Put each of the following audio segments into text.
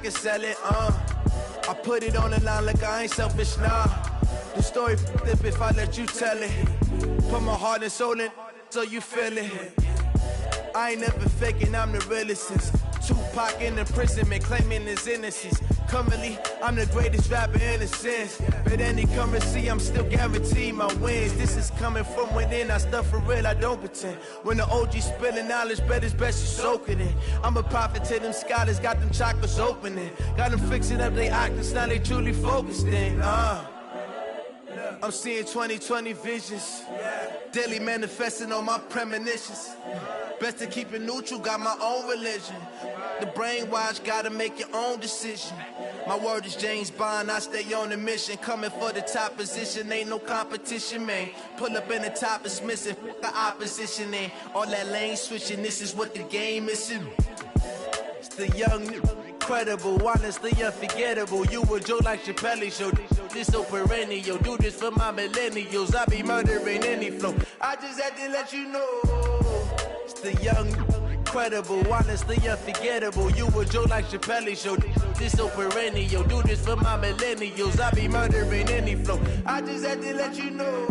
can sell it, I put it on the line like I ain't selfish, nah. The story flip if I let you tell it. Put my heart and soul in so you feel it. I ain't never faking, I'm the realest since Tupac in imprisonment, claiming his innocence. Currently, I'm the greatest rapper in a sense. But any currency, I'm still guaranteed my wins. This is coming from within, I stuff for real, I don't pretend. When the OG spilling knowledge, bet it's best you soak it in. I'm a prophet to them scholars, got them chakras opening. Got them fixing up they octaves, now they truly focused in. I'm seeing 2020 visions, daily manifesting on my premonitions. Best to keep it neutral, got my own religion. The brainwash, gotta make your own decision. My word is James Bond, I stay on a mission. Coming for the top position, ain't no competition, man. Pull up in the top, it's missing, fuck the opposition, ain't all that lane switching, this is what the game is. It's the young, incredible, honestly unforgettable. You a Joe like Chappelle show, this so perennial. Do this for my millennials, I be murdering any flow. I just had to let you know. It's the young, incredible, honestly unforgettable. You a Joe like Chappelle show, this so perennial. Do this for my millennials, I be murdering any flow. I just had to let you know.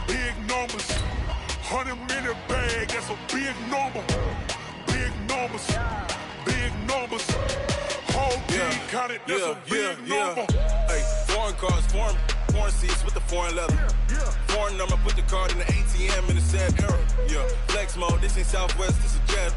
Big numbers, 100-minute bag, that's a big number. Big numbers, whole team counted, that's a big number. Hey, foreign cars, foreign seats with the foreign leather. Foreign number, put the card in the ATM in the sad era. Yeah, flex mode, this ain't Southwest, this is jet.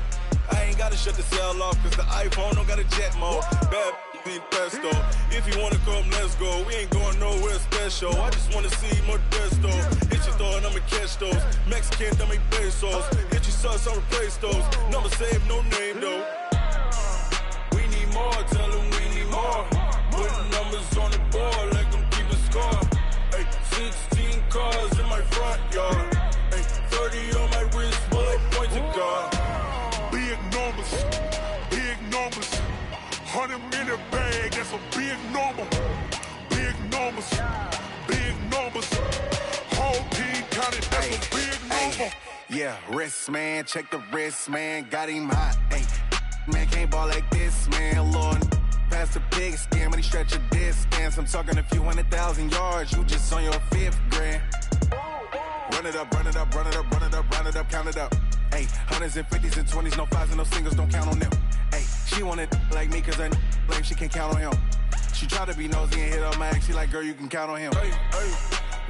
I ain't gotta shut the cell off, cause the iPhone don't got a jet mode. Bad need pesto. If you wanna come, let's go. We ain't going nowhere special. I just wanna see more desto. Hit your thought, I'ma catch those. Mexican, don't make pesos. Hit your sus, I'll replace those. Number save, no name though. We need more, tell them we need more. Putting numbers on the board, like them keep a score. Hey, 16 cars in my front yard. Hey, 30 on my wrist, bullet point to God. Big numbers, 100-minute bag, that's a big number. Big numbers, whole team counted, that's a big number. Yeah, wrist man, check the wrist man, got him hot. Ay, man can't ball like this, man. Lord, past the pig skin when he stretch a distance. I'm talking a few 100,000 yards, you just on your 5th grand. Run it up, count it up. Ay, hundreds and 50s and 20s, no 5s and no singles, don't count on them. Ay, she wanted like me cause her blame, she can't count on him. She tried to be nosy and hit up my ex, she like, girl, you can count on him. Hey,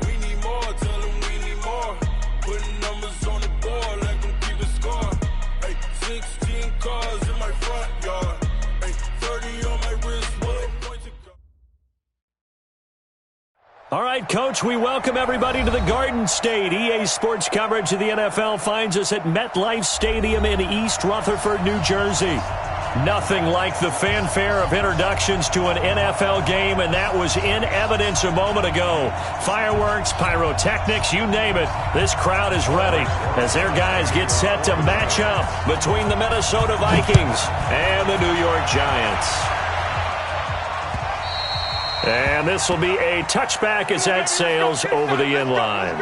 we need more, tell them we need more. Putting numbers on the board, like them keep a score. Hey, 16 cars in my front yard. Hey, 30 on my wrist, bullet point to God. All right, Coach, we welcome everybody to the Garden State. EA Sports coverage of the NFL finds us at MetLife Stadium in East Rutherford, New Jersey. Nothing like the fanfare of introductions to an NFL game, and that was in evidence a moment ago. Fireworks, pyrotechnics, you name it. This crowd is ready as their guys get set to match up between the Minnesota Vikings and the New York Giants. And this will be a touchback as that sails over the end line.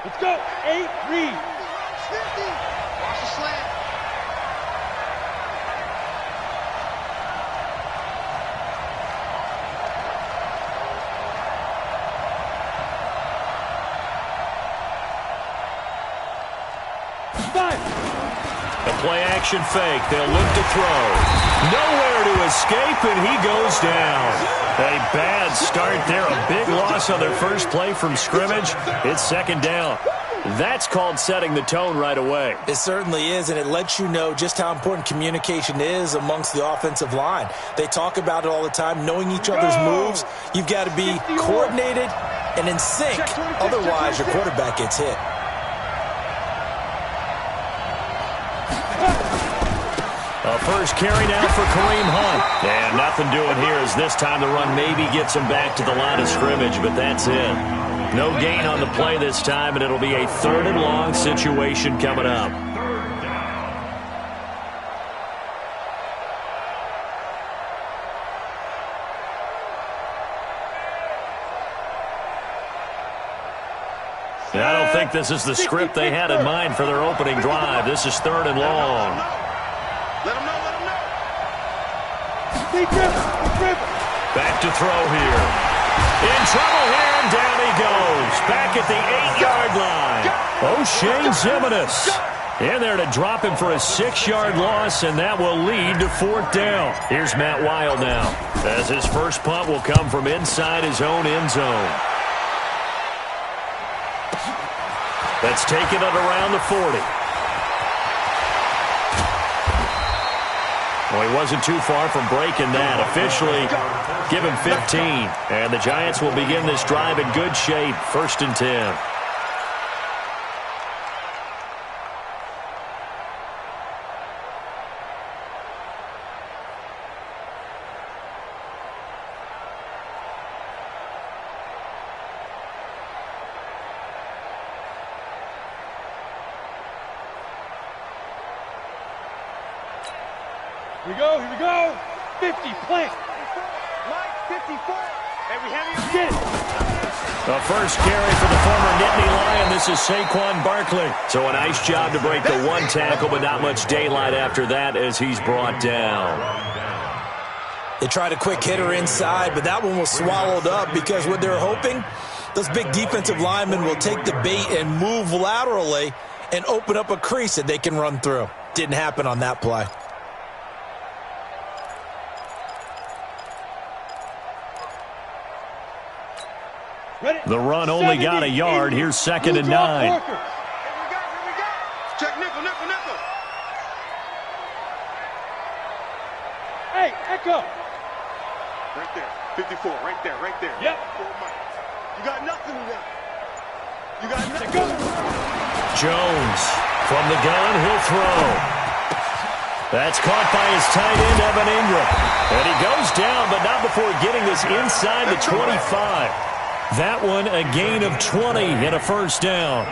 Let's go. 8, read. Watch the slant. The play Play-action fake. They'll look to throw. Nowhere to escape, and he goes down. A bad start there. A big loss on their first play from scrimmage. It's second down. That's called setting the tone right away. It certainly is, and it lets you know just how important communication is amongst the offensive line. They talk about it all the time, knowing each other's moves. You've got to be coordinated and in sync. Otherwise, your quarterback gets hit. A first carry now for Kareem Hunt. And nothing doing here as this time the run maybe gets him back to the line of scrimmage, but that's it. No gain on the play this time, and it'll be a 3rd and long situation coming up. I don't think this is the script they had in mind for their opening drive. This is 3rd and long. Let him know. Back to throw here. In trouble here, and down he goes. Back at the 8-yard line. O'Shane Zimenez in there to drop him for a 6-yard loss, and that will lead to 4th down. Here's Matt Wild now, as his first punt will come from inside his own end zone. That's taken it around the 40. Well, he wasn't too far from breaking that. Officially, give him 15. And the Giants will begin this drive in good shape. 1st and 10. Here we go. 50, plant. Mike, 54. Hey, we have you. Get it. The first carry for the former Nittany Lion. This is Saquon Barkley. So a nice job to break the one tackle, but not much daylight after that as he's brought down. They tried a quick hitter inside, but that one was swallowed up because what they're hoping, those big defensive linemen will take the bait and move laterally and open up a crease that they can run through. Didn't happen on that play. The run only got a yard. Here's 2nd and 9. Here we go. Check nickel. Hey, Echo. Right there. 54, right there. Yep. You got nothing to run. You got nothing. Go. Jones from the gun. He'll throw. That's caught by his tight end, Evan Ingram. And he goes down, but not before getting this inside the 25. That one a gain of 20 and a 1st down.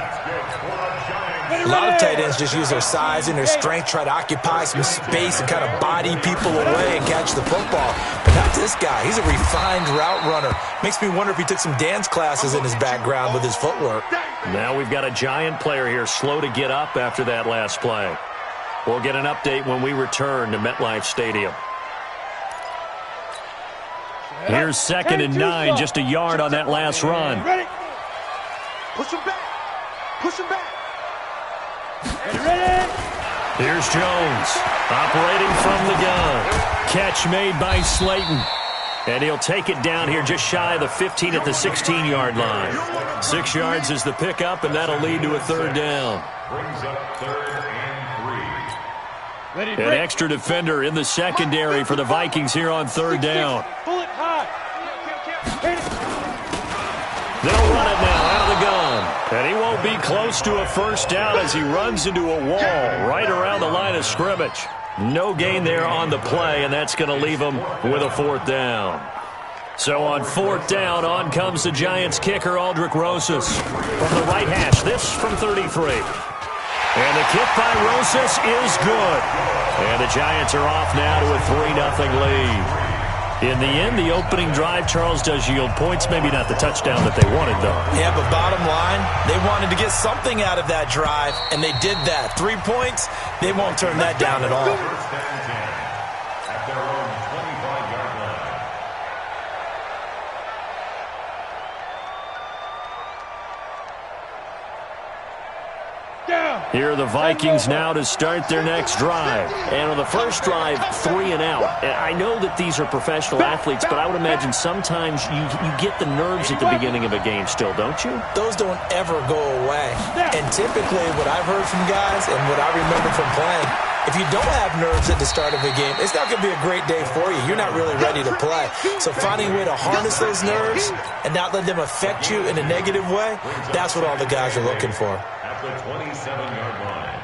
A lot of tight ends just use their size and their strength, try to occupy some space and kind of body people away and catch the football. But not this guy. He's a refined route runner. Makes me wonder if he took some dance classes in his background with his footwork. Now we've got a Giant player here slow to get up after that last play. We'll get an update when we return to MetLife Stadium. Here's 2nd and 9, just a yard on that last run. Ready? Push him back. Ready? Here's Jones, operating from the gun. Catch made by Slayton. And he'll take it down here just shy of the 15 at the 16-yard line. 6 yards is the pickup, and that'll lead to a 3rd down. Brings up 3rd and 3. Ready, An extra defender in the secondary for the Vikings here on 3rd down. Pull it high. They'll run it now out of the gun. And he won't be close to a 1st down as he runs into a wall right around the line of scrimmage. No gain there on the play, and that's going to leave him with a 4th down. So on 4th down, on comes the Giants kicker, Aldrick Rosas. From the right hash, this from 33. And the kick by Rosas is good. And the Giants are off now to a 3-0 lead. In the end, the opening drive, Charles, does yield points. Maybe not the touchdown that they wanted, though. Yeah, but bottom line, they wanted to get something out of that drive, and they did that. 3 points, they won't turn that down at all. First down and 10 at their own 25-yard line. Down. Here are the Vikings now to start their next drive. And on the first drive, 3 and out. And I know that these are professional athletes, but I would imagine sometimes you get the nerves at the beginning of a game still, don't you? Those don't ever go away. And typically what I've heard from guys and what I remember from playing, if you don't have nerves at the start of a game, it's not going to be a great day for you. You're not really ready to play. So finding a way to harness those nerves and not let them affect you in a negative way, that's what all the guys are looking for. At the 27-yard line.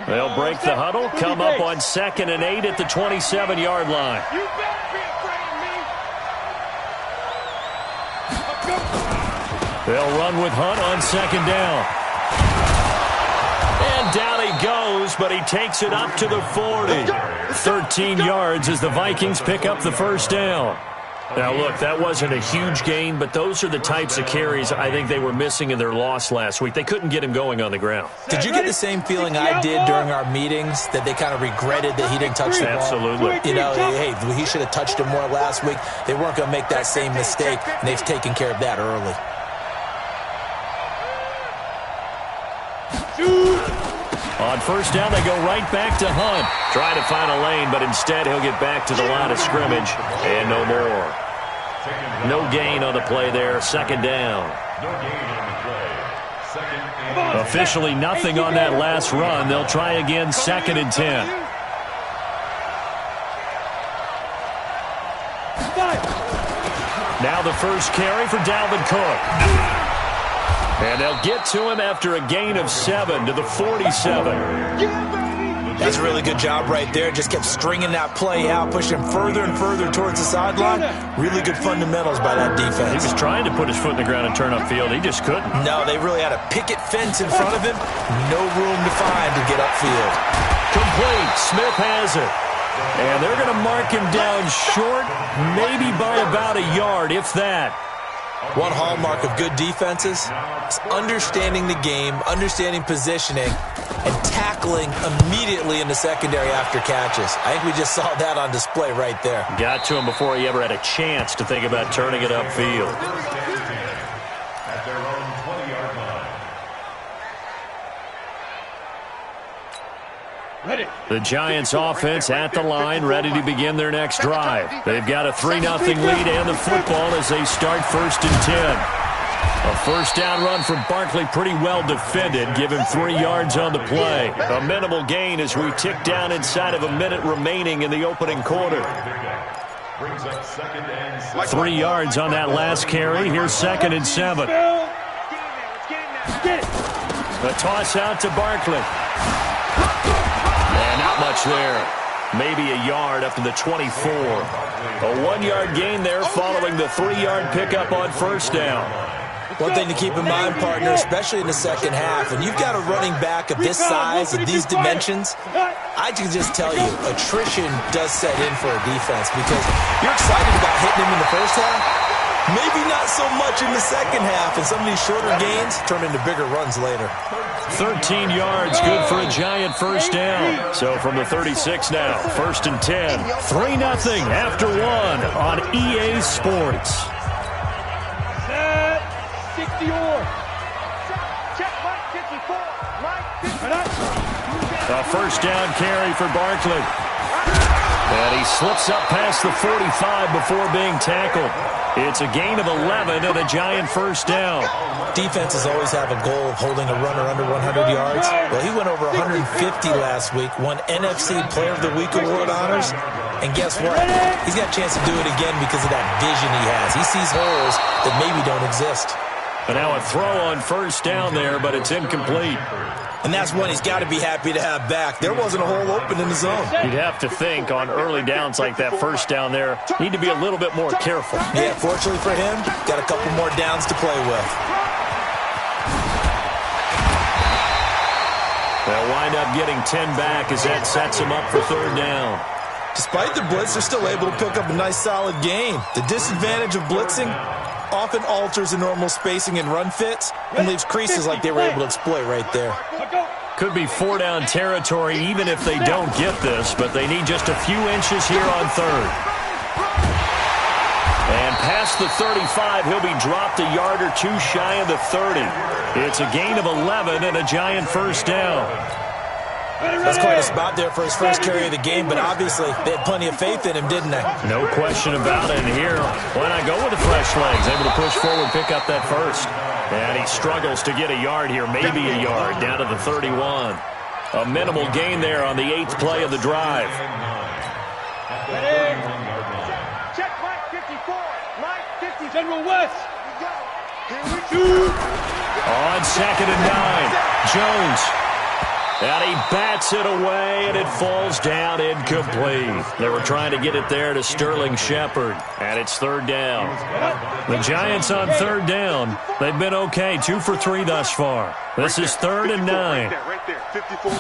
They'll break the huddle, come up on 2nd and 8 at the 27-yard line. You better be afraid of me. They'll run with Hunt on 2nd down. And down he goes, but he takes it up to the 40. 13 yards as the Vikings pick up the first down. Now, look, that wasn't a huge gain, but those are the types of carries I think they were missing in their loss last week. They couldn't get him going on the ground. Did you get the same feeling I did during our meetings, that they kind of regretted that he didn't touch the ball? Absolutely. You know, hey, he should have touched him more last week. They weren't going to make that same mistake, and they've taken care of that early. On first down, they go right back to Hunt. Trying to find a lane, but instead he'll get back to the line of scrimmage. And no more. No gain on the play there. 2nd down. Officially nothing on that last run. They'll try again 2nd and 10. Now the first carry for Dalvin Cook. And they'll get to him after a gain of 7 to the 47. That's a really good job right there. Just kept stringing that play out, pushing further and further towards the sideline. Really good fundamentals by that defense. He was trying to put his foot in the ground and turn upfield. He just couldn't. No, they really had a picket fence in front of him. No room to find to get upfield. Complete. Smith has it. And they're going to mark him down short, maybe by about a yard, if that. One hallmark of good defenses is understanding the game, understanding positioning, and tackling immediately in the secondary after catches. I think we just saw that on display right there. Got to him before he ever had a chance to think about turning it upfield. At their own 20-yard line. Ready. The Giants offense at the line, ready to begin their next drive. They've got a 3-0 lead and the football as they start 1st and 10. A first down run from Barkley, pretty well defended. Give him 3 yards on the play. A minimal gain as we tick down inside of a minute remaining in the opening quarter. 3 yards on that last carry. Here's 2nd and 7. A toss out to Barkley. And not much there. Maybe a yard up to the 24. A 1-yard gain there following the 3-yard pickup on first down. One thing to keep in mind, partner, especially in the second half, when you've got a running back of this size and these dimensions, I can just tell you, attrition does set in for a defense because you're excited about hitting him in the first half. Maybe not so much in the second half, and some of these shorter gains turn into bigger runs later. 13 yards, good for a Giant first down. So from the 36 now, 1st and 10. 3-0 after 1 on EA Sports. Set. 60 or. Check right 54. Right 54. A first down carry for Barkley. And he slips up past the 45 before being tackled. It's a gain of 11 and a Giant first down. Defenses always have a goal of holding a runner under 100 yards. Well, he went over 150 last week, won NFC Player of the Week award honors. And guess what? He's got a chance to do it again because of that vision he has. He sees holes that maybe don't exist. And now a throw on first down there, but it's incomplete. And that's one he's got to be happy to have back. There wasn't a hole open in the zone. You'd have to think on early downs like that first down there, need to be a little bit more careful. Yeah, fortunately for him, got a couple more downs to play with. They'll wind up getting 10 back as that sets them up for 3rd down. Despite the blitz, they're still able to pick up a nice solid gain. The disadvantage of blitzing often alters the normal spacing and run fits and leaves creases like they were able to exploit right there. Could be 4-down territory even if they don't get this, but they need just a few inches here on 3rd. And past the 35. He'll be dropped a yard or two shy of the 30. It's a gain of 11 and a Giant first down. That's quite a spot there for his first carry of the game, but obviously they had plenty of faith in him, didn't they? No question about it. And here, why not go with the fresh legs? Able to push forward, pick up that first. And he struggles to get a yard here, maybe a yard, down to the 31. A minimal gain there on the 8th play of the drive. Check Mike 54. Mike 50. General West. Here we go. On 2nd and 9, Jones. And he bats it away, and it falls down incomplete. They were trying to get it there to Sterling Shepard, and it's 3rd down. The Giants on 3rd down. They've been okay, 2 for 3 thus far. This is 3rd and 9. Right there, 54.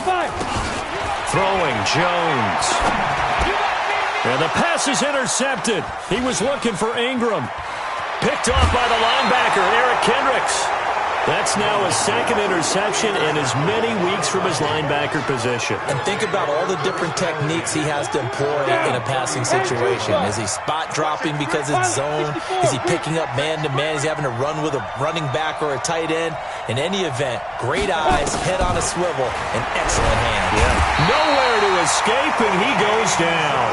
Throwing, Jones. And the pass is intercepted. He was looking for Ingram. Picked off by the linebacker, Eric Kendricks. That's now his 2nd interception in as many weeks from his linebacker position. And think about all the different techniques he has to employ in a passing situation. Is he spot dropping because it's zone? Is he picking up man-to-man? Is he having to run with a running back or a tight end? In any event, great eyes, head on a swivel, and excellent hands. Yeah. Nowhere to escape, and he goes down.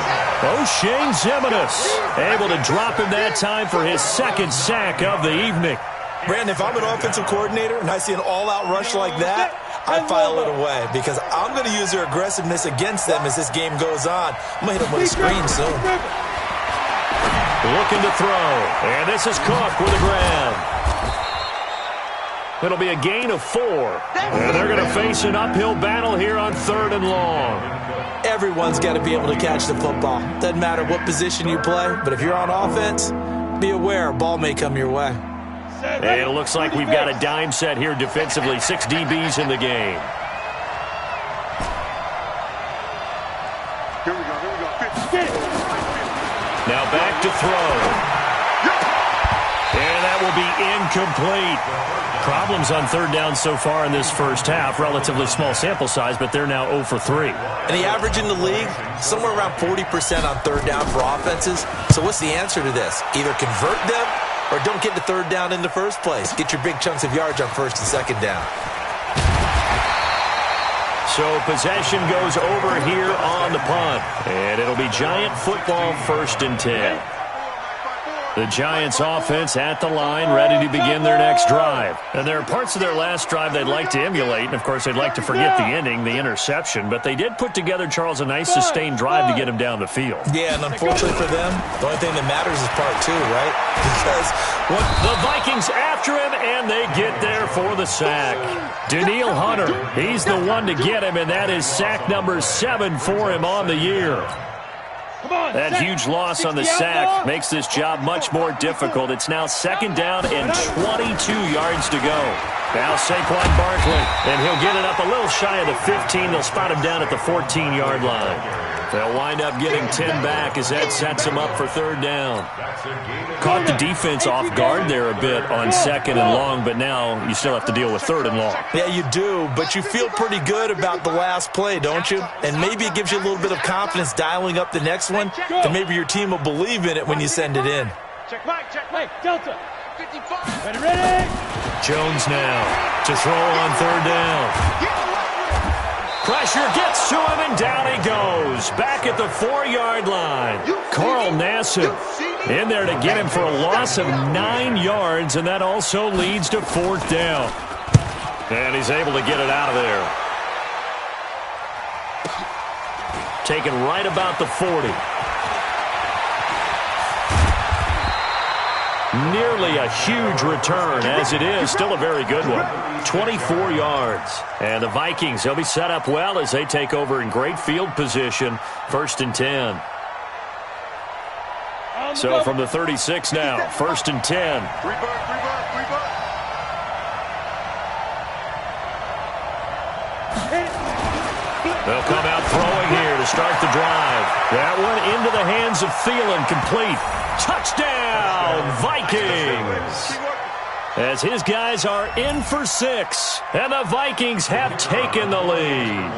O'Shane Ximines able to drop him that time for his 2nd sack of the evening. Brandon, if I'm an offensive coordinator and I see an all-out rush like that, I file it away because I'm going to use their aggressiveness against them as this game goes on. I'm going to hit them with a screen soon. Looking to throw, and this is Cook with a grab. It'll be a gain of 4, and they're going to face an uphill battle here on 3rd and long. Everyone's got to be able to catch the football. Doesn't matter what position you play, but if you're on offense, be aware a ball may come your way. And it looks like we've got a dime set here defensively. 6 DBs in the game. Here we go. 50. Now back to throw. And that will be incomplete. Problems on 3rd down so far in this first half. Relatively small sample size, but they're now 0 for 3. And the average in the league, somewhere around 40% on 3rd down for offenses. So what's the answer to this? Either convert them or don't get to 3rd down in the first place. Get your big chunks of yards on 1st and 2nd down. So possession goes over here on the punt. And it'll be Giant football, 1st and 10. The Giants offense at the line, ready to begin their next drive. And there are parts of their last drive they'd like to emulate. And, of course, they'd like to forget the ending, the interception. But they did put together, Charles, a nice sustained drive to get him down the field. Yeah, and unfortunately for them, the only thing that matters is part 2, right? Because the Vikings after him, and they get there for the sack. Danielle Hunter, he's the one to get him, and that is sack number 7 for him on the year. That huge loss on the sack makes this job much more difficult. It's now 2nd down and 22 yards to go. Now Saquon Barkley, and he'll get it up a little shy of the 15. They'll spot him down at the 14-yard line. They'll wind up getting 10 back as that sets them up for 3rd down. Caught the defense off guard there a bit on 2nd and long, but now you still have to deal with 3rd and long. Yeah, you do, but you feel pretty good about the last play, don't you? And maybe it gives you a little bit of confidence dialing up the next one, and maybe your team will believe in it when you send it in. Check Mike, Delta. 55. Ready. Jones now to throw on 3rd down. Pressure gets to him, and down he goes. Back at the 4-yard line. Carl Nassib in there to get him for a loss of 9 yards, and that also leads to 4th down. And he's able to get it out of there. Taken right about the 40. Nearly a huge return, as it is. Still a very good one. 24 yards. And the Vikings, they'll be set up well as they take over in great field position. 1st and 10. So from the 36 now, 1st and 10. They'll come out throwing here to start the drive. That one into the hands of Thielen, complete. Touchdown, Vikings! As his guys are in for 6, and the Vikings have taken the lead.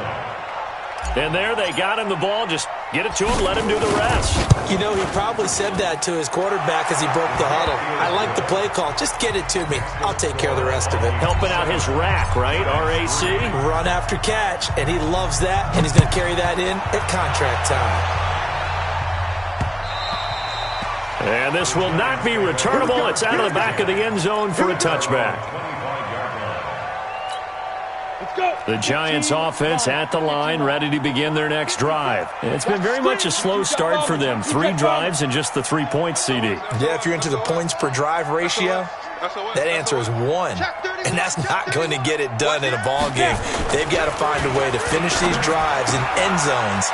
And there they got him the ball. Just get it to him, let him do the rest. You know, he probably said that to his quarterback as he broke the huddle. I like the play call. Just get it to me. I'll take care of the rest of it. Helping out his rack, right? RAC? Run after catch, and he loves that, and he's going to carry that in at contract time. And this will not be returnable. It's out of the back of the end zone for a touchback. The Giants offense at the line, ready to begin their next drive. It's been very much a slow start for them. 3 drives and just the 3 points, CD. Yeah, if you're into the points per drive ratio, that answer is 1. And that's not going to get it done in a ball game. They've got to find a way to finish these drives in end zones,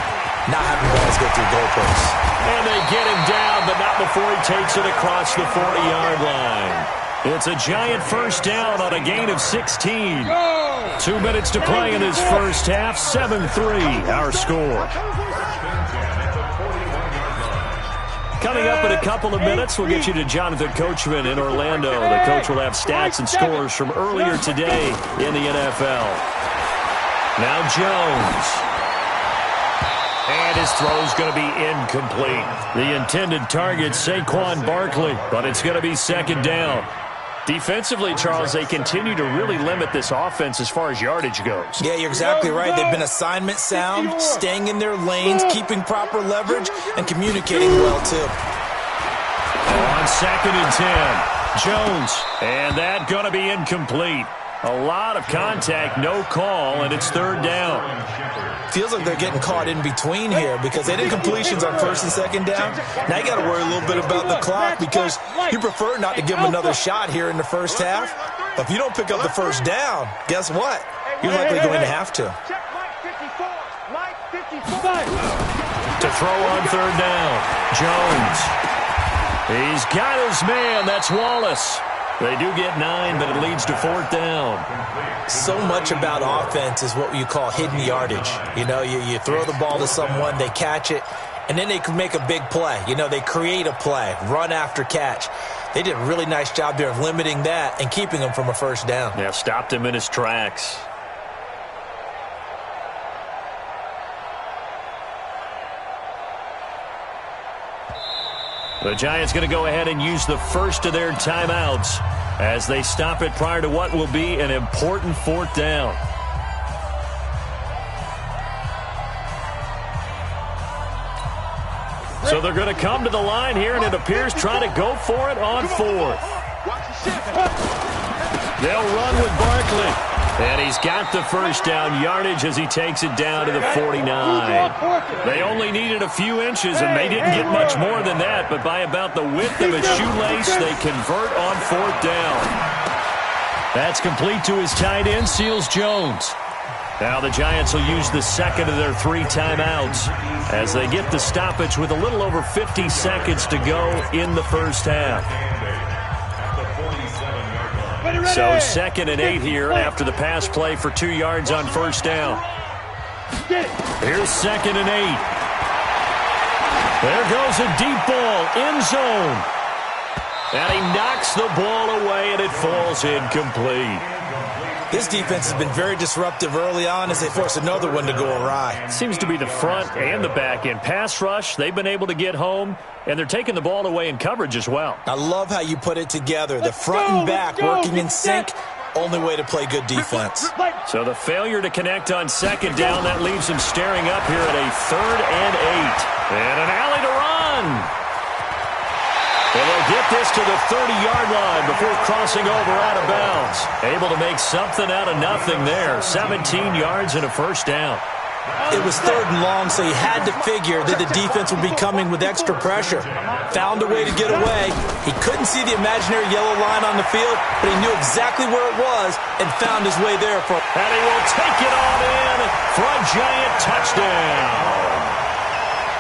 not having balls go through goalposts. And they get him down, but not before he takes it across the 40-yard line. It's a Giant first down on a gain of 16. 2 minutes to play in this first half. 7-3, our score. Coming up in a couple of minutes, we'll get you to Jonathan Coachman in Orlando. The coach will have stats and scores from earlier today in the NFL. Now Jones. And his throw's going to be incomplete. The intended target, Saquon Barkley, but it's going to be second down. Defensively, Charles, they continue to really limit this offense as far as yardage goes. Yeah, you're exactly right. They've been assignment sound, staying in their lanes, keeping proper leverage, and communicating well, too. On 2nd and 10, Jones, and that going to be incomplete. A lot of contact, no call, and it's third down. Feels like they're getting caught in between here because they did completions on 1st and 2nd down. Now you got to worry a little bit about the clock because you prefer not to give them another shot here in the first half. But if you don't pick up the first down, guess what? You're likely going to have to. To throw on third down, Jones. He's got his man. That's Wallace. They do get 9, but it leads to 4th down. So much about offense is what you call hidden yardage. You know, you throw the ball to someone, they catch it, and then they can make a big play. You know, they create a play, run after catch. They did a really nice job there of limiting that and keeping him from a first down. Yeah, stopped him in his tracks. The Giants going to go ahead and use the first of their timeouts as they stop it prior to what will be an important 4th down. So they're going to come to the line here, and it appears trying to go for it on 4th. They'll run with Barkley. And he's got the first down yardage as he takes it down to the 49. They only needed a few inches, and they didn't get much more than that. But by about the width of a shoelace, they convert on 4th down. That's complete to his tight end, Seals Jones. Now the Giants will use the second of their 3 timeouts as they get the stoppage with a little over 50 seconds to go in the first half. So 2nd and 8 here after the pass play for 2 yards on first down. Here's 2nd and 8. There goes a deep ball, end zone. And he knocks the ball away, and it falls incomplete. This defense has been very disruptive early on as they force another one to go awry. Seems to be the front and the back end. Pass rush, they've been able to get home, and they're taking the ball away in coverage as well. I love how you put it together. The front and back working in sync, only way to play good defense. So the failure to connect on 2nd down, that leaves him staring up here at a 3rd and 8. And an alley to run. And they'll get this to the 30-yard line before crossing over out of bounds. Able to make something out of nothing there. 17 yards and a first down. It was 3rd and long, so he had to figure that the defense would be coming with extra pressure. Found a way to get away. He couldn't see the imaginary yellow line on the field, but he knew exactly where it was and found his way there. And he will take it on in for a Giant touchdown.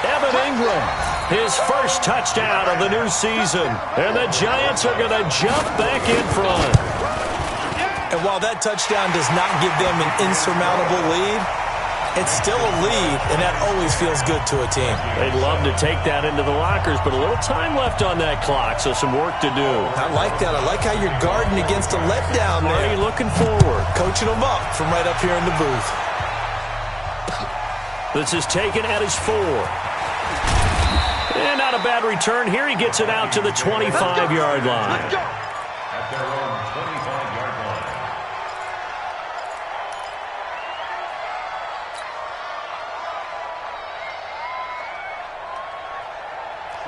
Evan Ingram, his first touchdown of the new season. And the Giants are going to jump back in front. And while that touchdown does not give them an insurmountable lead, it's still a lead, and that always feels good to a team. They'd love to take that into the lockers, but a little time left on that clock, so some work to do. I like that. I like how you're guarding against a letdown there. Already looking forward. Coaching them up from right up here in the booth. This is taken at his 4. And not a bad return here. He gets it out to the 25-yard line. At their own 25-yard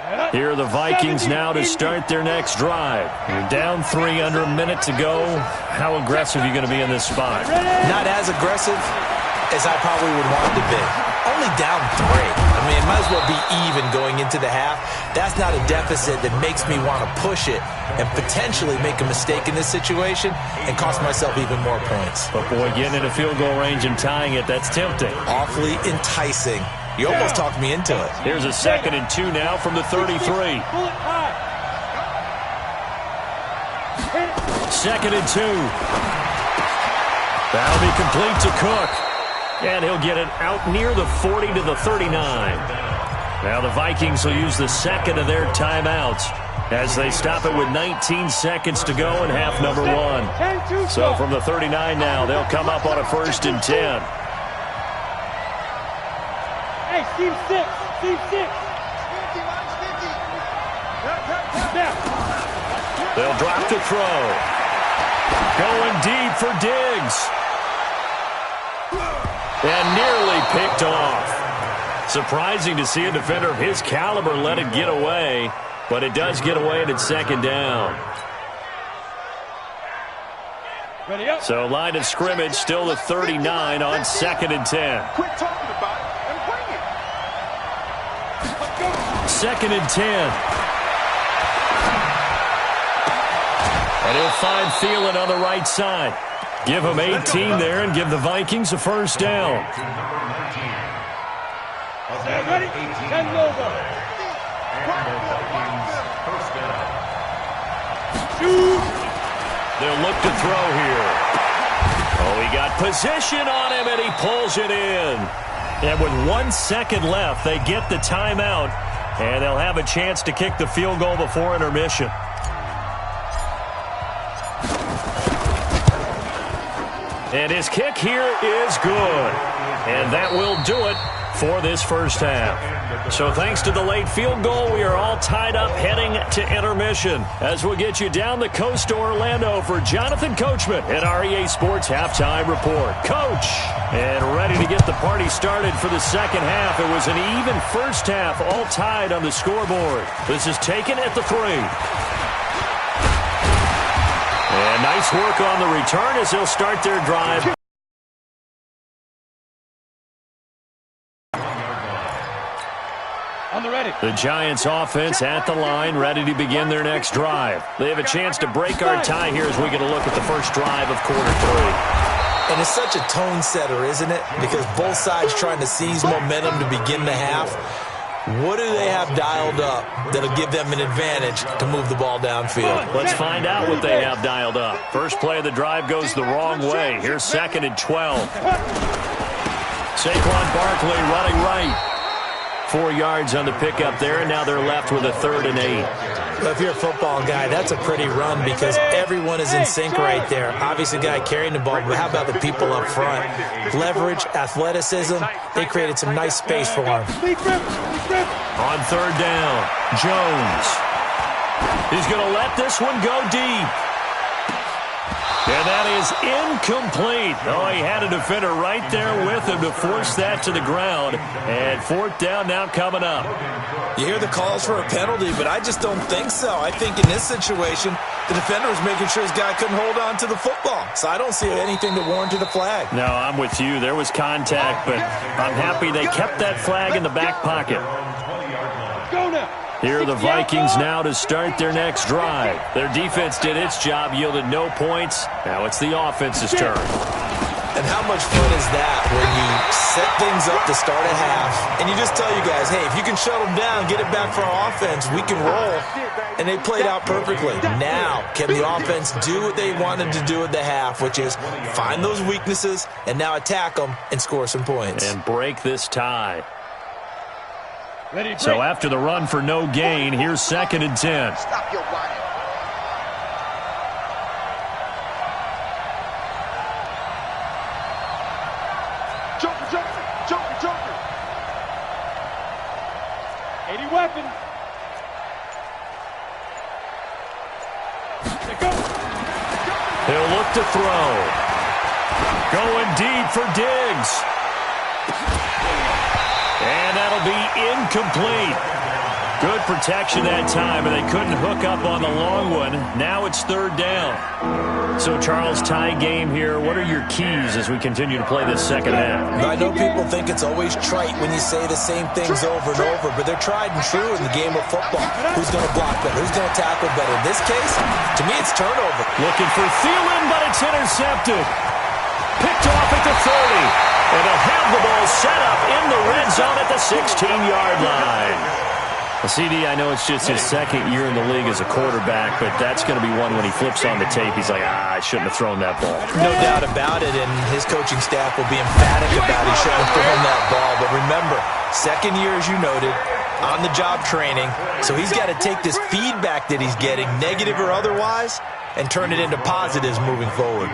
line. Here are the Vikings now to start their next drive. You're down 3 under a minute to go. How aggressive are you going to be in this spot? Not as aggressive as I probably would want to be. Only down 3. I mean, it might as well be even going into the half. That's not a deficit that makes me want to push it and potentially make a mistake in this situation and cost myself even more points. But, boy, getting in a field goal range and tying it, that's tempting. Awfully enticing. You almost talked me into it. Here's a 2nd and 2 now from the 33. 2nd and 2. That'll be complete to Cook. And he'll get it out near the 40 to the 39. Now the Vikings will use the 2nd of their timeouts as they stop it with 19 seconds to go in half number 1. So from the 39 now, they'll come up on a 1st and 10. Hey, Steve 6. Steve 6. They'll drop the throw. Going deep for Diggs. And nearly picked off. Surprising to see a defender of his caliber let it get away, but it does get away and it's 2nd down. So line of scrimmage still the 39 on 2nd and 10. Quit talking about it and bring it. 2nd and 10. And he'll find Thielen on the right side. Give him 18 there and give the Vikings a 1st down. Ready? 10 over. They'll look to throw here. Oh, he got position on him, and he pulls it in. And with 1 second left, they get the timeout, and they'll have a chance to kick the field goal before intermission. And his kick here is good. And that will do it for this first half. So thanks to the late field goal, we are all tied up heading to intermission as we'll get you down the coast to Orlando for Jonathan Coachman at our EA Sports Halftime Report. Coach, and ready to get the party started for the second half. It was an even first half, all tied on the scoreboard. This is taken at the 3. And nice work on the return as they'll start their drive. On the ready. The Giants offense at the line, ready to begin their next drive. They have a chance to break our tie here as we get a look at the first drive of quarter 3. And it's such a tone setter, isn't it? Because both sides trying to seize momentum to begin the half. What do they have dialed up that'll give them an advantage to move the ball downfield? Let's find out what they have dialed up. First play of the drive goes the wrong way. Here's 2nd and 12. Saquon Barkley running right. 4 yards on the pickup there, and now they're left with a 3rd and 8. Well, if you're a football guy, that's a pretty run because everyone is in sync right there. Obviously, the guy carrying the ball, but how about the people up front? Leverage, athleticism, they created some nice space for him. On 3rd down, Jones. He's going to let this one go deep. And that is incomplete. Oh, he had a defender right there with him to force that to the ground. And 4th down now coming up. You hear the calls for a penalty, but I just don't think so. I think in this situation, the defender was making sure his guy couldn't hold on to the football. So I don't see anything to warrant a flag. No, I'm with you. There was contact, but I'm happy they kept that flag in the back pocket. Go now. Here are the Vikings now to start their next drive. Their defense did its job, yielded no points. Now it's the offense's turn. And how much fun is that when you set things up to start a half, and you just tell you guys, hey, if you can shut them down, get it back for our offense, we can roll. And they played out perfectly. Now, can the offense do what they wanted to do at the half, which is find those weaknesses and now attack them and score some points. And break this tie. So after the run for no gain, here's 2nd and 10. Stop your whining. Joker. 80 weapons. He'll look to throw. Going deep for Diggs. And that'll be incomplete. Good protection that time, and they couldn't hook up on the long one. Now it's third down. So, Charles, tie game here. What are your keys as we continue to play this second half? I know people think it's always trite when you say the same things over and over, but they're tried and true in the game of football. Who's going to block better? Who's going to tackle better? In this case, to me, it's turnover. Looking for Thielen, but it's intercepted. Picked off at the 30. And they'll have the ball set up in the red zone at the 16-yard line. Well, CD, I know it's just his second year in the league as a quarterback, but that's going to be one when he flips on the tape. He's like, I shouldn't have thrown that ball. No doubt about it, and his coaching staff will be emphatic about he shouldn't have thrown that ball. But remember, second year, as you noted, on-the-job training, so he's got to take this feedback that he's getting, negative or otherwise, and turn it into positives moving forward.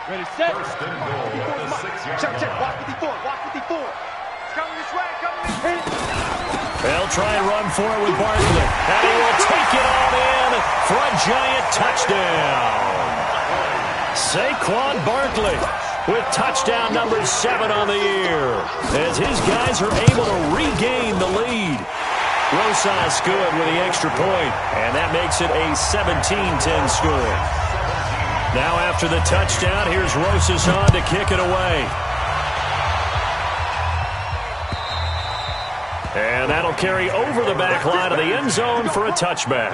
Ready, set. First and goal at the 6-yard line. Check. Walk 54. Walk 54. It's coming this way. Coming this way. They'll try and run for it with Barkley. And he will take it on in for a giant touchdown. Saquon Barkley with touchdown number 7 on the year as his guys are able to regain the lead. Rosas good with the extra point, and that makes it a 17-10 score. Now after the touchdown, here's Rosas on to kick it away. And that'll carry over the back line of the end zone for a touchback.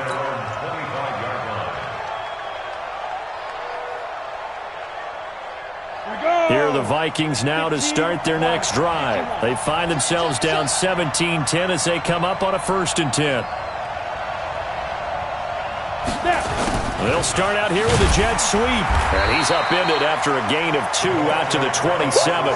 Here are the Vikings now to start their next drive. They find themselves down 17-10 as they come up on a 1st and 10. They'll start out here with a jet sweep. And he's upended after a gain of 2 out to the 27.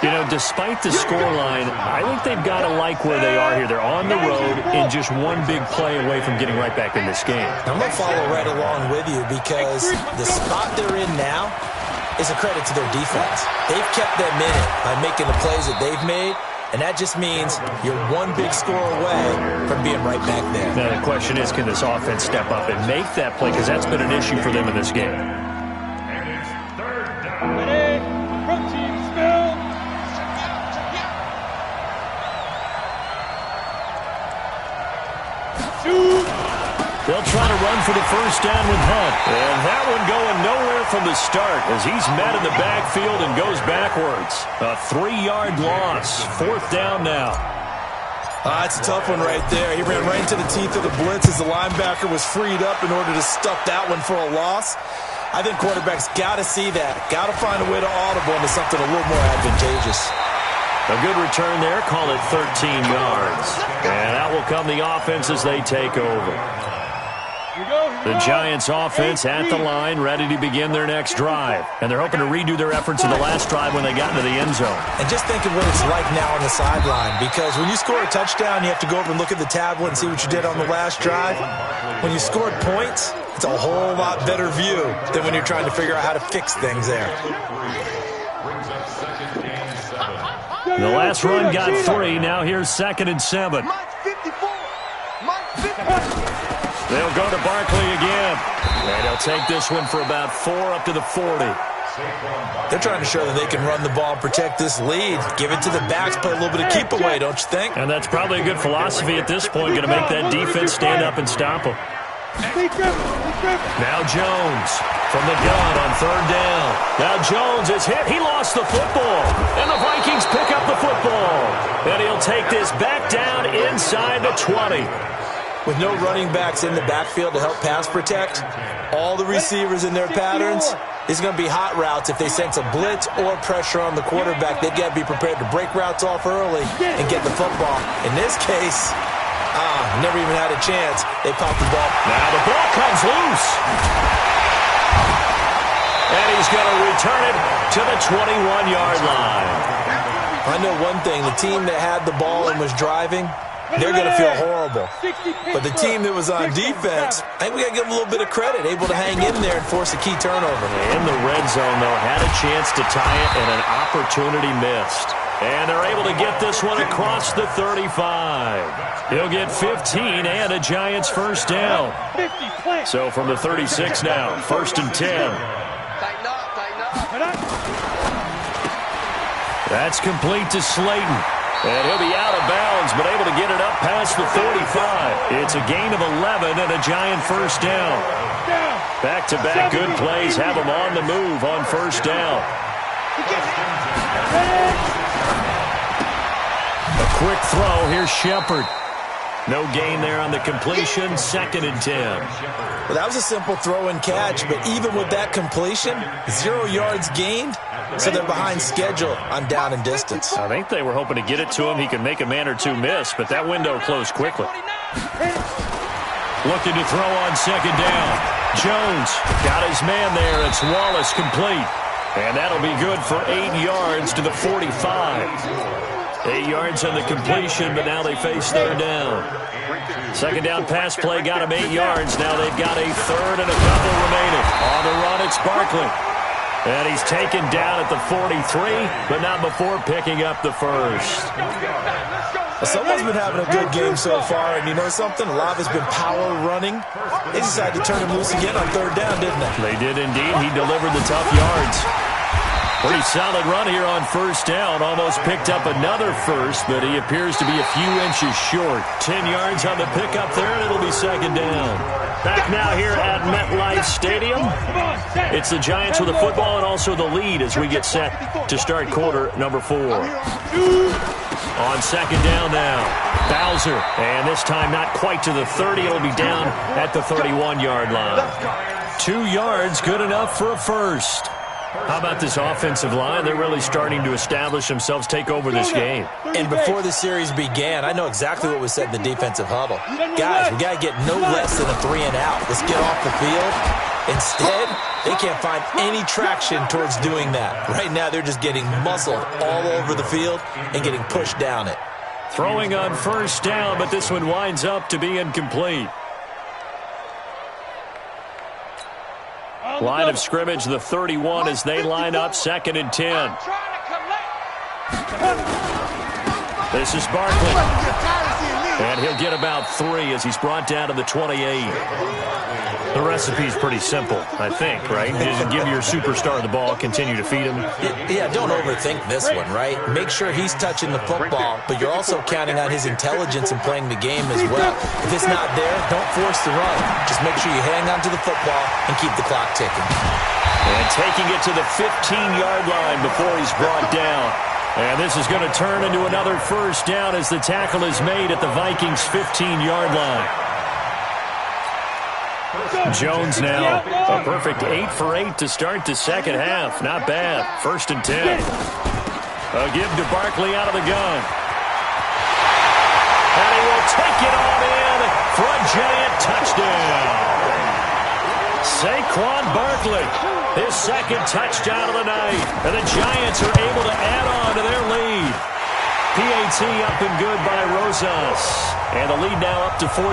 You know, despite the scoreline, I think they've got to like where they are here. They're on the road and just one big play away from getting right back in this game. I'm going to follow right along with you because the spot they're in now is a credit to their defense. They've kept them in it by making the plays that they've made. And that just means you're one big score away from being right back there. Now the question is, can this offense step up and make that play? Because that's been an issue for them in this game. And it's third down. Ready. Protein spill. Shoot. They'll try to run for the first down with Hunt. And that one going nowhere from the start as he's met in the backfield and goes backwards. A 3-yard loss. 4th down now. That's a tough one right there. He ran right into the teeth of the blitz as the linebacker was freed up in order to stuff that one for a loss. I think quarterbacks got to see that. Got to find a way to audible into something a little more advantageous. A good return there. Call it 13 yards. And that will come the offense as they take over. The Giants offense at the line, ready to begin their next drive. And they're hoping to redo their efforts in the last drive when they got into the end zone. And just think of what it's like now on the sideline, because when you score a touchdown, you have to go over and look at the tablet and see what you did on the last drive. When you scored points, it's a whole lot better view than when you're trying to figure out how to fix things there. The last run got 3. Now here's 2nd and 7. Mike 54. Mike 54. They'll go to Barkley again. And he'll take this one for about 4 up to the 40. They're trying to show that they can run the ball and protect this lead. Give it to the backs, play a little bit of keep away, don't you think? And that's probably a good philosophy at this point, going to make that defense stand up and stop them. Now Jones from the gun on 3rd down. Now Jones is hit. He lost the football. And the Vikings pick up the football. And he'll take this back down inside the 20. With no running backs in the backfield to help pass protect, all the receivers in their patterns, it's going to be hot routes. If they sense a blitz or pressure on the quarterback, they've got to be prepared to break routes off early and get the football. In this case, never even had a chance. They popped the ball. Now the ball comes loose. And he's going to return it to the 21-yard line. I know one thing. The team that had the ball and was driving, they're going to feel horrible. But the team that was on defense, I think we got to give them a little bit of credit, able to hang in there and force a key turnover. In the red zone, though, had a chance to tie it and an opportunity missed. And they're able to get this one across the 35. He'll get 15 and a Giants first down. So from the 36 now, 1st and 10. That's complete to Slayton. And he'll be out of bounds, but able to get it up past the 45. It's a gain of 11 and a Giant first down. Back-to-back good plays have them on the move on first down. A quick throw. Here's Shepard. No gain there on the completion. 2nd and 10. Well, that was a simple throw and catch, but even with that completion, 0 yards gained, so they're behind schedule on down and distance. I think they were hoping to get it to him. He could make a man or two miss, but that window closed quickly. Looking to throw on 2nd down. Jones got his man there. It's Wallace complete. And that'll be good for 8 yards to the 45. 8 yards on the completion, but now they face 3rd down. 2nd down pass play got him 8 yards. Now they've got a 3rd and a couple remaining. On the run, it's Barkley. And he's taken down at the 43, but not before picking up the first. Well, someone's been having a good game so far, and you know something? A lot has been power running. They decided to turn him loose again on 3rd down, didn't they? They did indeed. He delivered the tough yards. Pretty solid run here on 1st down. Almost picked up another first, but he appears to be a few inches short. 10 yards on the pickup there, and it'll be 2nd down. Back now here at MetLife Stadium. It's the Giants with the football and also the lead as we get set to start quarter number 4. On 2nd down now, Bowser. And this time not quite to the 30. It'll be down at the 31-yard line. 2 yards, good enough for a first. How about this offensive line? They're really starting to establish themselves, take over this game. And before the series began, I know exactly what was said in the defensive huddle. Guys, we got to get no less than a 3 and out. Let's get off the field. Instead, they can't find any traction towards doing that. Right now, they're just getting muscled all over the field and getting pushed down it. Throwing on 1st down, but this one winds up to be incomplete. Line of scrimmage, the 31 as they line up, 2nd and 10. This is Barkley. And he'll get about 3 as he's brought down to the 28. The recipe's pretty simple, I think, right? Just give your superstar the ball, continue to feed him. Yeah, don't overthink this one, right? Make sure he's touching the football, but you're also counting on his intelligence in playing the game as well. If it's not there, don't force the run. Just make sure you hang on to the football and keep the clock ticking. And taking it to the 15-yard line before he's brought down. And this is going to turn into another 1st down as the tackle is made at the Vikings' 15-yard line. Jones now, a perfect 8 for 8 to start the 2nd half. Not bad. 1st and 10. A give to Barkley out of the gun. And he will take it on in for a Giant touchdown. Saquon Barkley, his 2nd touchdown of the night. And the Giants are able to add on to their lead. PAT up and good by Rosas. And the lead now up to 14.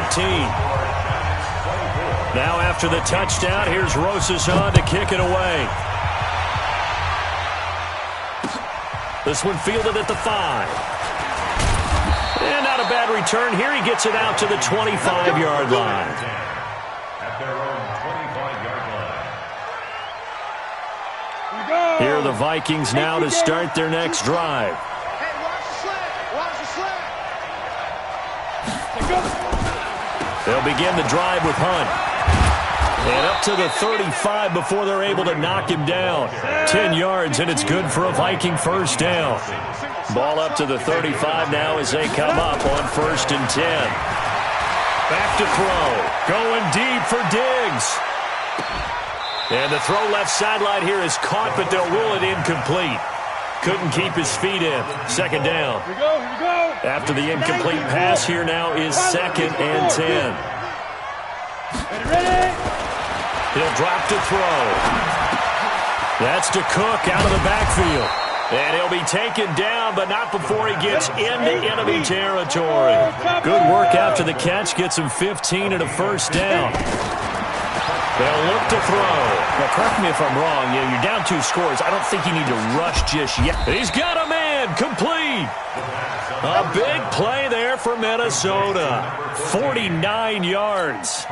Now after the touchdown, here's Rosas on to kick it away. This one fielded at the 5. And not a bad return here. He gets it out to the 25-yard line. At their own 25-yard line. Here are the Vikings now to start their next drive. Hey, watch the slant. Watch the slant. They'll begin the drive with Hunt. And up to the 35 before they're able to knock him down. 10 yards, and it's good for a Viking 1st down. Ball up to the 35 now as they come up on 1st and 10. Back to throw. Going deep for Diggs. And the throw left sideline here is caught, but they'll rule it incomplete. Couldn't keep his feet in. 2nd down. Here we go, here we go. After the incomplete pass, here now is 2nd and 10. Ready? He'll drop to throw. That's to Cook out of the backfield. And he'll be taken down, but not before he gets into enemy territory. Good work after the catch. Gets him 15 and a 1st down. They'll look to throw. Now, correct me if I'm wrong. You're down 2 scores. I don't think you need to rush just yet. He's got a man. again, complete. A big play there for Minnesota. 49 yards.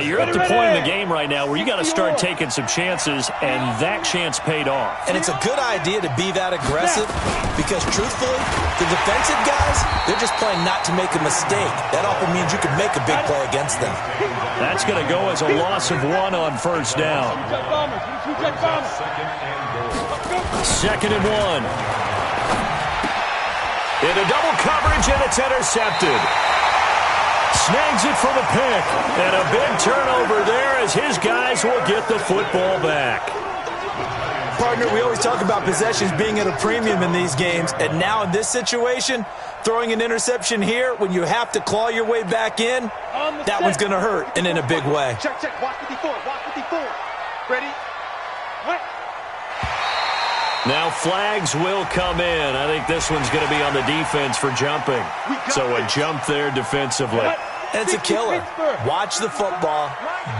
You're at the point in the game right now where you got to start taking some chances, and that chance paid off. And it's a good idea to be that aggressive because, truthfully, the defensive guys, they're just playing not to make a mistake. That often means you can make a big play against them. That's going to go as a loss of 1 on first down. 2nd and 1. Into double coverage, and it's intercepted. Snags it for the pick. And a big turnover there as his guys will get the football back. Partner, we always talk about possessions being at a premium in these games. And now in this situation, throwing an interception here when you have to claw your way back in, that one's going to hurt, and in a big way. Check, check. Watch 54. Watch 54. Ready? What? Now flags will come in. I think this one's going to be on the defense for jumping. So a jump there defensively. And it's a killer. Watch the football.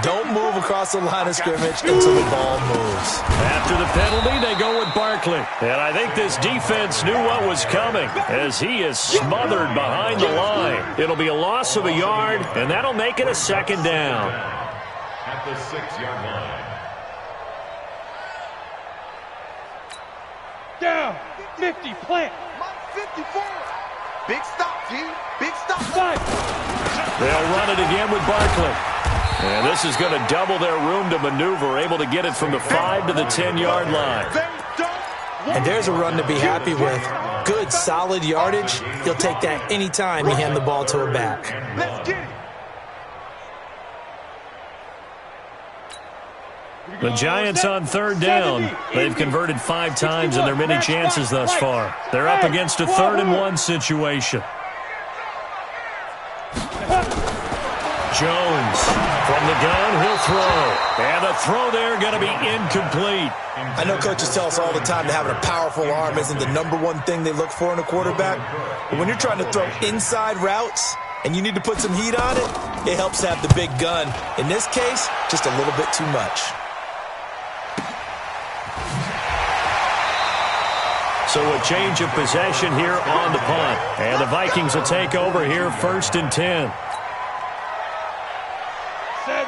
Don't move across the line of scrimmage until the ball moves. After the penalty, they go with Barkley. And I think this defense knew what was coming as he is smothered behind the line. It'll be a loss of a yard, and that'll make it a 2nd down. At the 6-yard line. Down. 50. Plant. 54. Big stop, G. Big stop. 5. They'll run it again with Barkley. And this is going to double their room to maneuver, able to get it from the 5 to the 10-yard line. And there's a run to be happy with. Good, solid yardage. He'll take that anytime you hand the ball to a back. Let's get it. The Giants on 3rd down. They've converted 5 times in their many chances thus far. They're up against a 3rd and 1 situation. Jones from the gun, he'll throw. And the throw there going to be incomplete. I know coaches tell us all the time that having a powerful arm isn't the #1 thing they look for in a quarterback. But when you're trying to throw inside routes and you need to put some heat on it, it helps to have the big gun. In this case, just a little bit too much. So a change of possession here on the punt. And the Vikings will take over here 1st and 10.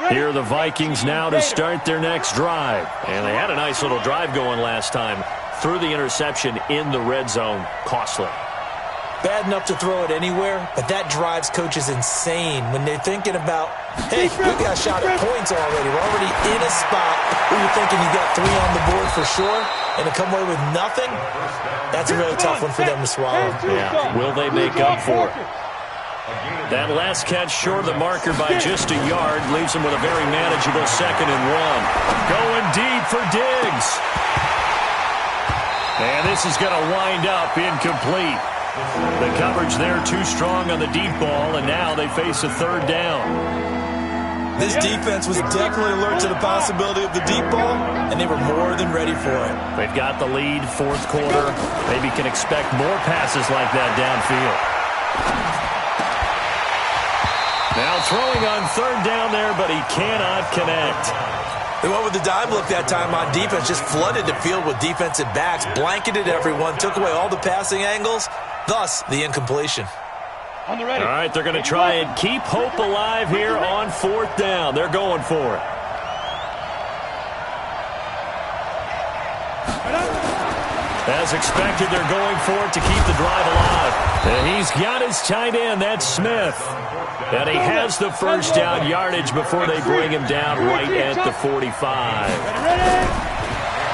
Here are the Vikings now to start their next drive. And they had a nice little drive going last time. Threw the interception in the red zone. Costly. Bad enough to throw it anywhere, but that drives coaches insane when they're thinking about, hey, we got a shot at points already. We're already in a spot where you're thinking you got 3 on the board for sure, and to come away with nothing, that's a really tough one for them to swallow. Yeah. Will they make up for it? That last catch short of the marker by just a yard leaves them with a very manageable 2nd and 1. Going deep for Diggs. And this is going to wind up incomplete. The coverage there too strong on the deep ball, and now they face a 3rd down. This defense was definitely alert to the possibility of the deep ball, and they were more than ready for it. They've got the lead, 4th quarter. Maybe can expect more passes like that downfield. Now throwing on 3rd down there, but he cannot connect. They went with the dime look that time on defense, just flooded the field with defensive backs, blanketed everyone, took away all the passing angles, thus the incompletion. On the ready. All right, they're going to try and keep hope alive here on 4th down. They're going for it. As expected, they're going for it to keep the drive alive. And he's got his tight end, that's Smith. And he has the 1st down yardage before they bring him down right at the 45.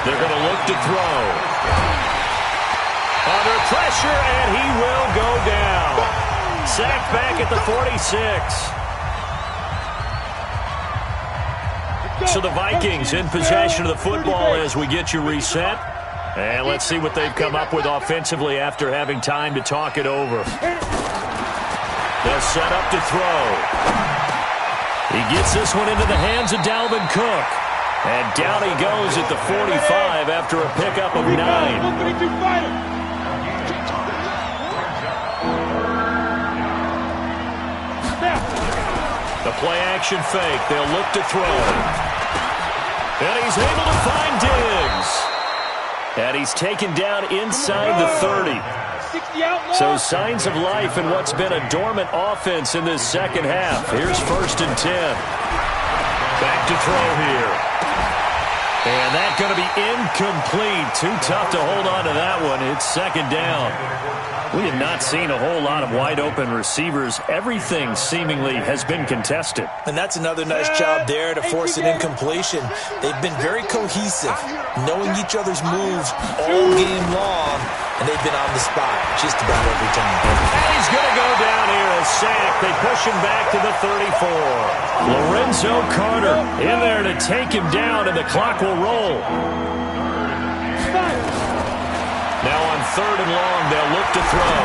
They're going to look to throw. Under pressure, and he will go down. Sacked back at the 46. So the Vikings in possession of the football as we get you reset. And let's see what they've come up with offensively after having time to talk it over. They'll set up to throw. He gets this one into the hands of Dalvin Cook. And down he goes at the 45 after a pickup of 9. The play action fake. They'll look to throw. And he's able to find Diggs. And he's taken down inside the 30. So signs of life in what's been a dormant offense in this second half. Here's 1st and 10. Back to throw here. And that's going to be incomplete. Too tough to hold on to that one. It's 2nd down. We have not seen a whole lot of wide-open receivers. Everything seemingly has been contested. And that's another nice job there to force an incompletion. They've been very cohesive, knowing each other's moves all game long, and they've been on the spot just about every time. And he's going to go down here, a sack. They push him back to the 34. Lorenzo Carter in there to take him down, and the clock will roll. Now on 3rd and long, they'll look to throw.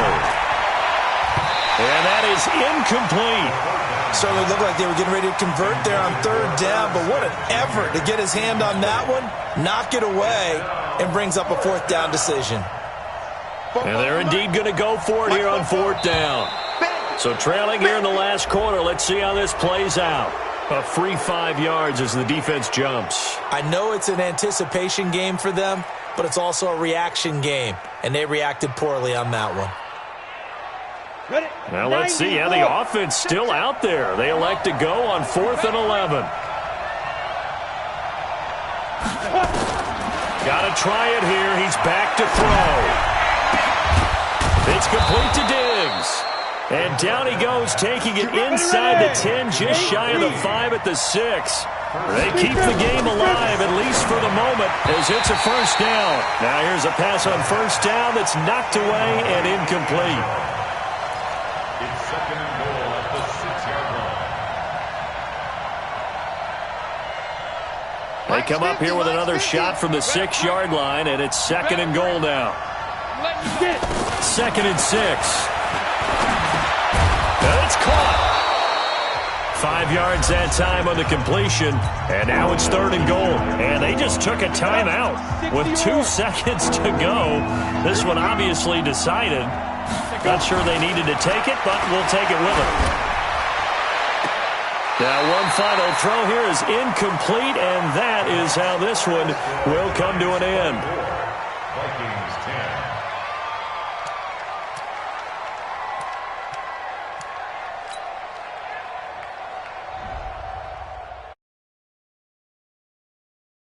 And that is incomplete. Certainly looked like they were getting ready to convert there on 3rd down, but what an effort to get his hand on that one, knock it away, and brings up a 4th down decision. And they're indeed going to go for it here on 4th down. So trailing here in the last quarter, let's see how this plays out. A free 5 yards as the defense jumps. I know it's an anticipation game for them, but it's also a reaction game, and they reacted poorly on that one. Now let's see how the offense still out there. They elect to go on 4th and 11. Got to try it here. He's back to throw. It's complete to Diggs. And down he goes, taking it inside the 10, just shy of the 5 at the 6. They keep the game alive, at least for the moment, as it's a 1st down. Now here's a pass on 1st down that's knocked away and incomplete. It's 2nd and goal at the 6-yard line. They come up here with another shot from the 6-yard line, and it's 2nd and goal now. 2nd and 6. And it's caught. 5 yards that time on the completion, and now it's 3rd and goal. And they just took a timeout with 2 seconds to go. This one obviously decided. Not sure they needed to take it, but we'll take it with them. Now one final throw here is incomplete, and that is how this one will come to an end. Vikings 10.